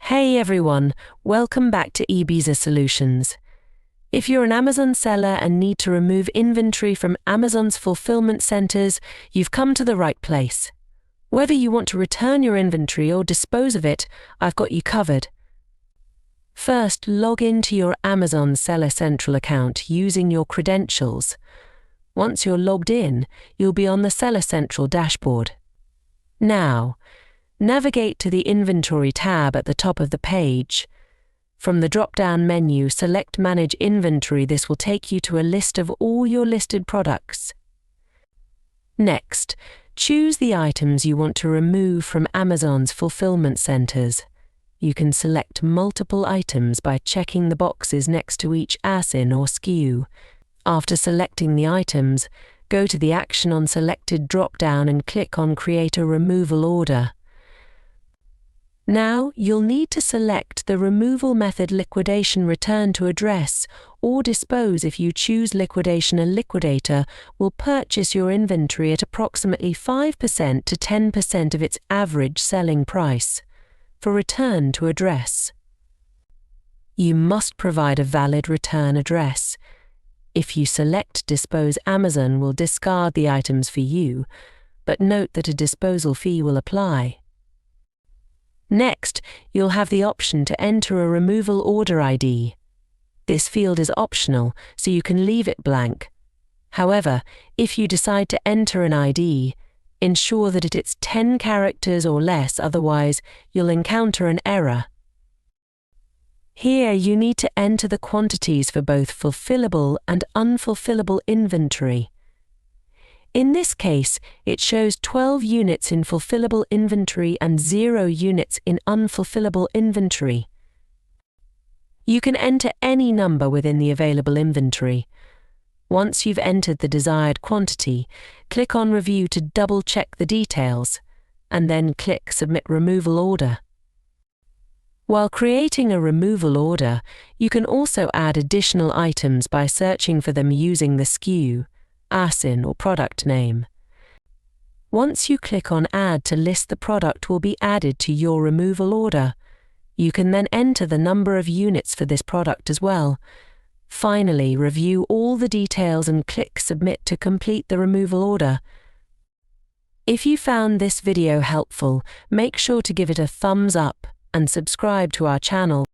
Hey everyone, welcome back to Ibiza Solutions. If you're an Amazon seller and need to remove inventory from Amazon's fulfillment centers, you've come to the right place. Whether you want to return your inventory or dispose of it, I've got you covered. First, log into your Amazon Seller Central account using your credentials. Once you're logged in, you'll be on the Seller Central dashboard. Now, navigate to the Inventory tab at the top of the page. From the drop-down menu, select Manage Inventory. This will take you to a list of all your listed products. Next, choose the items you want to remove from Amazon's fulfillment centers. You can select multiple items by checking the boxes next to each ASIN or SKU. After selecting the items, go to the Action on Selected drop-down and click on Create a Removal Order. Now, you'll need to select the removal method liquidation return to address or dispose. If you choose liquidation, a liquidator will purchase your inventory at approximately 5% to 10% of its average selling price. For return to address, you must provide a valid return address. If you select dispose, Amazon will discard the items for you, but note that a disposal fee will apply. Next, you'll have the option to enter a removal order ID. This field is optional, so you can leave it blank. However, if you decide to enter an ID, ensure that it's 10 characters or less, otherwise you'll encounter an error. Here you need to enter the quantities for both fulfillable and unfulfillable inventory. In this case, it shows 12 units in fulfillable inventory and 0 units in unfulfillable inventory. You can enter any number within the available inventory. Once you've entered the desired quantity, click on Review to double-check the details, and then click Submit Removal Order. While creating a removal order, you can also add additional items by searching for them using the SKU, ASIN or product name. Once you click on Add to List, the product will be added to your removal order. You can then enter the number of units for this product as well. Finally, review all the details and click Submit to complete the removal order. If you found this video helpful, make sure to give it a thumbs up and subscribe to our channel.